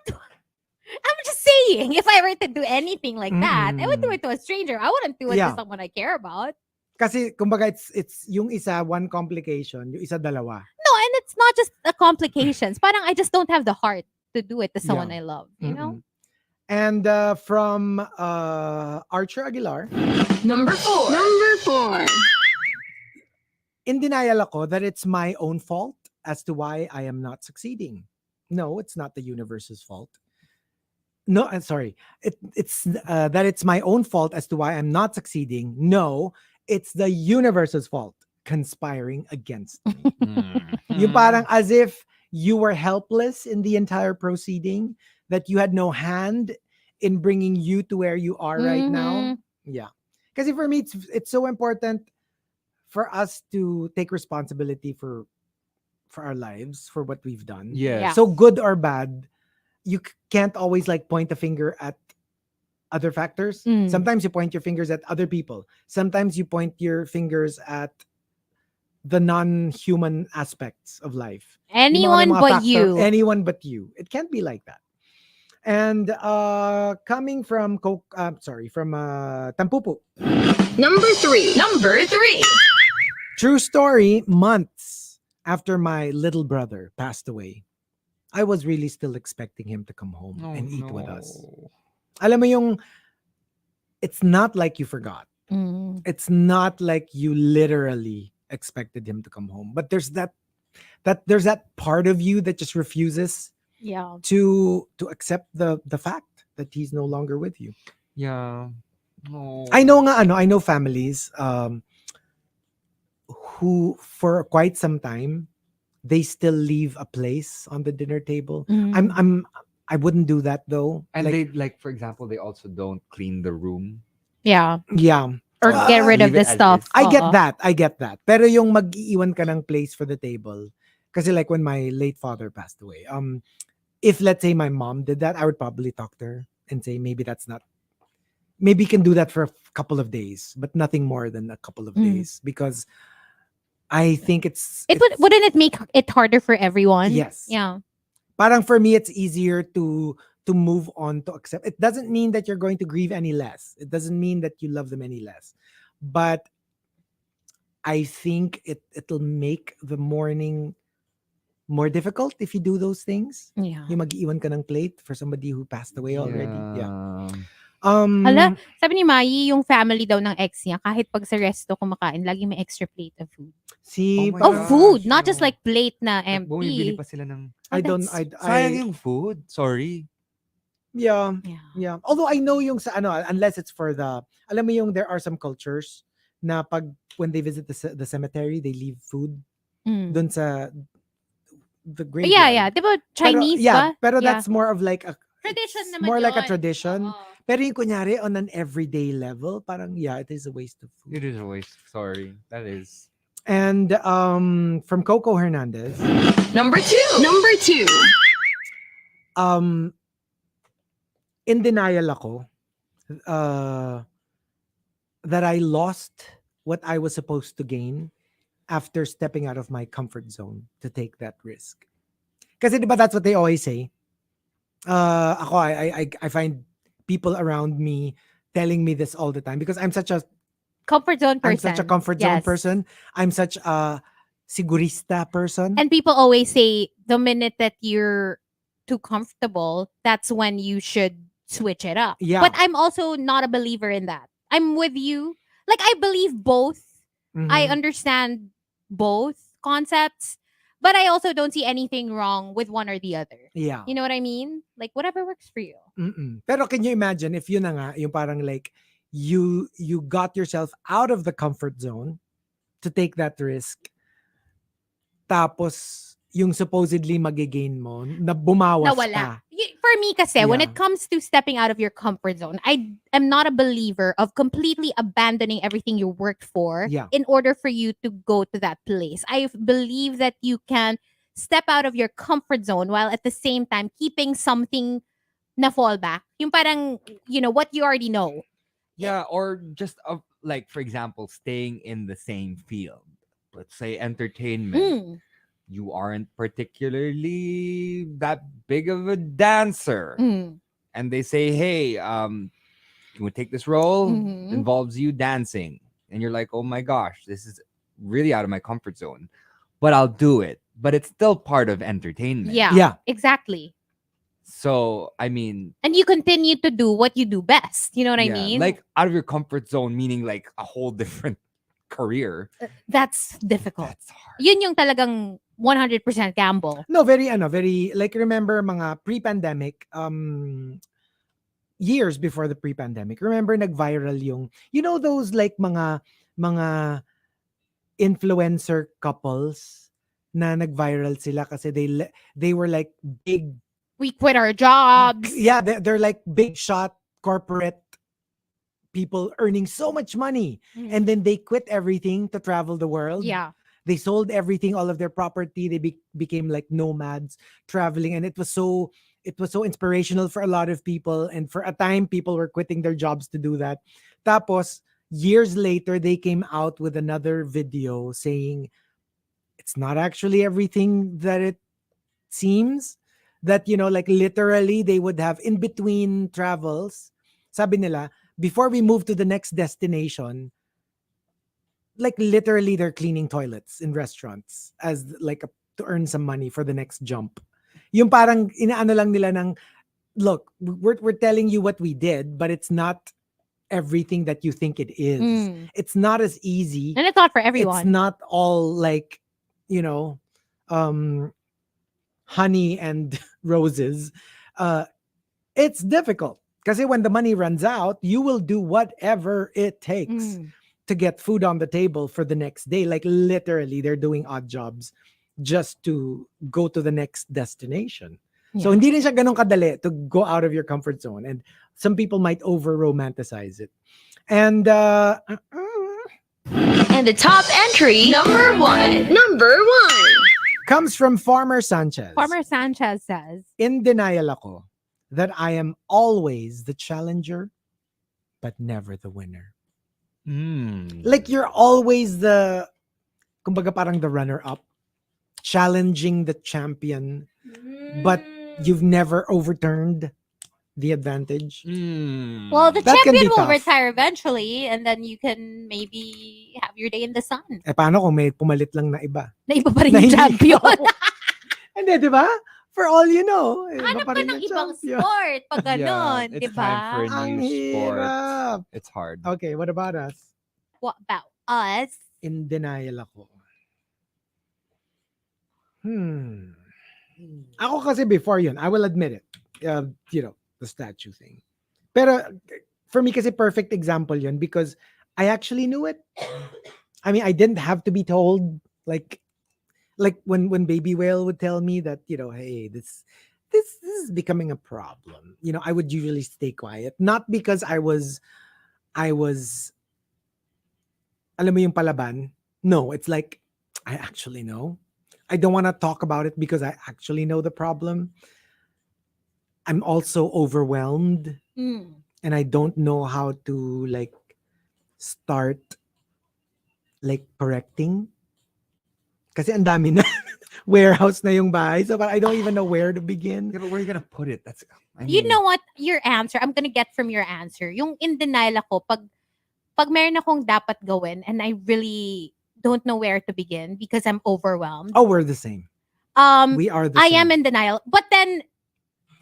to, I'm just saying, if I were to do anything like that, I would do it to a stranger. I wouldn't do it Yeah. to someone I care about. Kasi kumbaga it's yung isa one complication, yung isa dalawa. No, and it's not just the complications. Parang I just don't have the heart to do it to someone Yeah. I love, you know? Mm-mm. And from Archer Aguilar, Number 4. Number 4. in denial ako that it's my own fault as to why I am not succeeding. No, it's not the universe's fault. No, I'm sorry. It's that it's my own fault as to why I'm not succeeding. No, it's the universe's fault conspiring against me. Yung parang as if you were helpless in the entire proceeding, that you had no hand in bringing you to where you are right now. Yeah. Because for me, it's so important for us to take responsibility for our lives, for what we've done. Yes. Yeah. So good or bad, you can't always like point a finger at other factors. Mm. Sometimes you point your fingers at other people. Sometimes you point your fingers at the non-human aspects of life. Yung Anyone mga but factor- you. Anyone but you. It can't be like that. And coming from Tampupu. Number 3. Number 3. True story, months after my little brother passed away, I was really still expecting him to come home Oh, and eat with us. no. Alam mo yung, it's not like you forgot. Mm. It's not like you literally expected him to come home. But there's that part of you that just refuses Yeah. to accept the fact that he's no longer with you. Yeah. Oh. I know families who for quite some time they still leave a place on the dinner table. Mm. I wouldn't do that though. And like, they like, for example, they also don't clean the room. Yeah. yeah. Or Or get rid of leave the it as stuff. is. I get Oo. that. I get that. Pero yung mag-iiwan ka ng place for the table. Kasi like when my late father passed away, if let's say my mom did that, I would probably talk to her and say maybe that's not, maybe you can do that for a couple of days, but nothing more than a couple of days, because I think Wouldn't it make it harder for everyone? Yes. Yeah. parang for me it's easier to move on, to accept. It doesn't mean that you're going to grieve any less. It doesn't mean that you love them any less. But I think it'll make the morning more difficult if you do those things. Yeah. Yung mag-iwan ka ng plate for somebody who passed away already. Yeah. Hala, sabi ni Mai, yung family daw ng ex niya, kahit pag sa resto kumakain, lagi may extra plate of food. See, Oh my Of gosh, food, not just no. like plate na Like, bumibili empty. pa sila ng... I don't, Sayang yung food. Sorry. yeah. Yeah. Yeah. Although I know yung sa ano, unless it's for the, alam mo yung there are some cultures na pag when they visit the cemetery, they leave food Mm. dun sa the But graveyard. yeah. Di ba Chinese ba? Pero Yeah. that's more of like a Tradition it's naman more like a yun. tradition. Oo. Pero yung kunyari on an everyday level, parang yeah, it is a waste of food. It is a waste. Sorry. That is... And from Coco Hernandez, Number 2. Number 2. in denial ako that I lost what I was supposed to gain after stepping out of my comfort zone to take that risk. Kasi diba that's what they always say. Ako, I find people around me telling me this all the time because I'm such a Comfort zone person. I'm such a comfort zone Yes. person. I'm such a sigurista person. And people always say the minute that you're too comfortable, that's when you should switch it up. Yeah. But I'm also not a believer in that. I'm with you. Like I believe both. I Mhm. understand both concepts, but I also don't see anything wrong with one or the other. Yeah. You know what I mean? Like whatever works for you. Mm-mm. Pero can you imagine if yun na nga, yung parang like you got yourself out of the comfort zone to take that risk, tapos yung supposedly magigain mo na bumawas Nawala. pa. For me kasi, when Yeah. it comes to stepping out of your comfort zone, I am not a believer of completely abandoning everything you worked for Yeah. in order for you to go to that place. I believe that you can step out of your comfort zone while at the same time keeping something na fallback. Yung parang, what you already know. Yeah, or just like, for example, staying in the same field. Let's say entertainment. Mm. You aren't particularly that big of a dancer. Mm. And they say, hey, you would take this role, Mhm. involves you dancing. And you're like, oh my gosh, this is really out of my comfort zone. But I'll do it. But it's still part of entertainment. Yeah, Yeah. exactly. So, I mean, And you continue to do what you do best. You know what I yeah, mean? like out of your comfort zone, meaning like a whole different career. That's difficult. That's hard. Yun yung talagang 100% gamble. No, very like remember mga pre-pandemic years before the pre-pandemic. Remember nag-viral yung those like mga influencer couples na nag-viral sila kasi they were like big, We quit our jobs. yeah, they're like big shot corporate people earning so much money, and then they quit everything to travel the world. Yeah. They sold everything, all of their property. They became like nomads traveling, and it was so inspirational for a lot of people. And for a time, people were quitting their jobs to do that. Tapos years later, they came out with another video saying it's not actually everything that it seems. That like literally they would have in between travels. Sabi nila, before we move to the next destination, like literally they're cleaning toilets in restaurants as like to earn some money for the next jump. Yung parang inaano lang nila ng, look, we're telling you what we did, but it's not everything that you think it is. It's not as easy. And it's not for everyone. It's not all like, honey and roses. It's difficult because when the money runs out, you will do whatever it takes to get food on the table for the next day. Like literally they're doing odd jobs just to go to the next destination. So hindi rin siya ganun kadali to go out of your comfort zone. And some people might over-romanticize it. And And the top entry, number one. Number one. comes from Farmer Sanchez. Farmer Sanchez says, In denial ako that I am always the challenger, but never the winner. Like you're always the, kumbaga parang the runner-up, challenging the champion, but you've never overturned the advantage. well, the That can champion be will tough. retire eventually, and then you can maybe have your day in the sun. Eh paano kung may pumalit lang na iba? Na iba pa rin Na yung hindi champion. ikaw. Hindi, di ba? For all you know, iba Hanap pa ka rin ng ang ibang champion. sport pag ganon, it's di time for ba? a Ang new sport. hirap. It's hard. Okay, what about us? What about us? In denial ako. Ako kasi before yun, I will admit it. The statue thing. Pero for me kasi perfect example yun because I actually knew it. I mean, I didn't have to be told like when Baby Whale would tell me that, hey, this is becoming a problem. I would usually stay quiet. Not because I was alam mo yung palaban. No, it's like I actually know. I don't want to talk about it because I actually know the problem. I'm also overwhelmed and I don't know how to start correcting. Kasi ang dami na warehouse na yung bahay. So I don't even know where to begin. Yeah, but where are you gonna put it? You know what? Your answer, I'm gonna get from your answer. Yung in denial ako, pag meron akong dapat gawin and I really don't know where to begin because I'm overwhelmed. Oh, we're the same. We are the I same. am in denial. But then,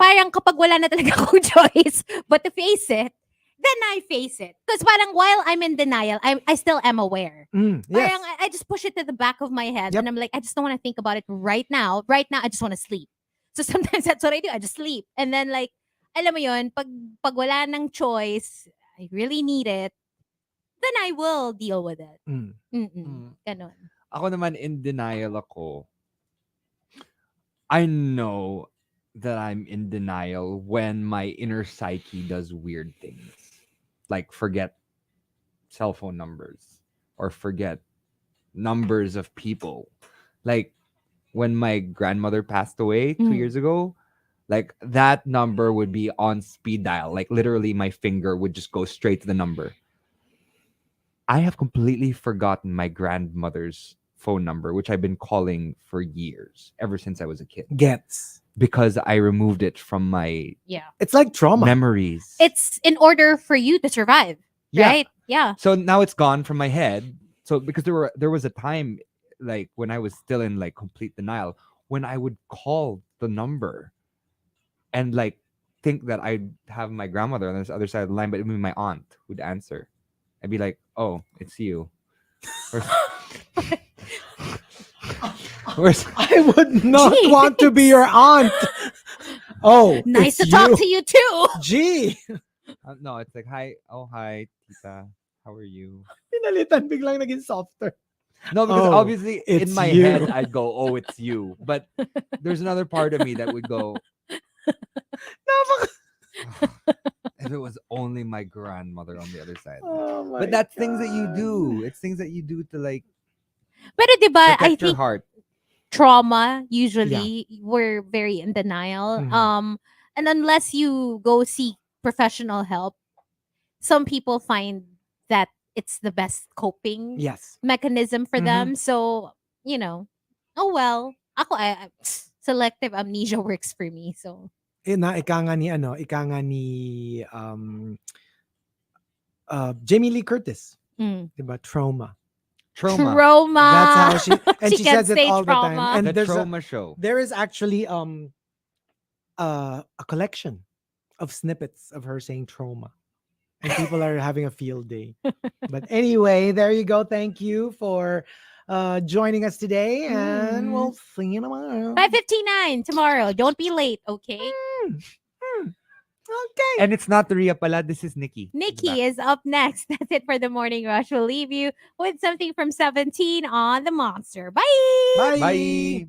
parang kapag wala na talaga akong choice but to face it, then I face it. Because parang while I'm in denial, I still am aware. Yes. Parang I just push it to the back of my head Yep. and I'm like, I just don't want to think about it right now. Right now, I just want to sleep. So sometimes that's what I do. I just sleep. And then alam mo yun, pag wala ng choice, I really need it, then I will deal with it. Ganon. Ako naman in denial ako. I know that I'm in denial when my inner psyche does weird things. Like forget cell phone numbers or forget numbers of people. Like when my grandmother passed away 2 years ago, that number would be on speed dial. Like literally my finger would just go straight to the number. I have completely forgotten my grandmother's phone number, which I've been calling for years, ever since I was a kid. Gets. Because I removed it from my It's like trauma. memories. It's in order for you to survive, Yeah. right? Yeah. So now it's gone from my head. So because there was a time when I was still in complete denial when I would call the number and think that I'd have my grandmother on this other side of the line, but it would be my aunt who'd answer. I'd be like, "Oh, it's you." I would not Gee, want to be your aunt. Oh, Nice to it's talk you. to you too. Gee. No, it's like, "Hi, oh hi, tita, how are you?" Pinalitan biglang naging softer. No, because Oh, obviously in it's my you. head I'd go, "Oh, it's you," but there's another part of me that would go, "If it was only my grandmother on the other side." Oh my But that's things that you God. do. It's things that you do to Pero diba, I protect your think heart. trauma, usually, we're very in denial. Mhm. And unless you go seek professional help, some people find that it's the best coping Yes. mechanism for Mhm. them. So, oh well. Ako, selective amnesia works for me. So, Ika nga ni Jamie Lee Curtis. Diba? Trauma. Trauma. trauma. That's how she and she can't says it say all the trauma. time. And The there's trauma show. there is actually a collection of snippets of her saying trauma. And people are having a field day. But anyway, there you go. Thank you for joining us today. And we'll see you tomorrow. 5:59 tomorrow. Don't be late, okay? Okay. And it's not Ria pala. This is Nikki. Nikki is up next. That's it for the morning rush. We'll leave you with something from 17 on the Monster. Bye. Bye. Bye.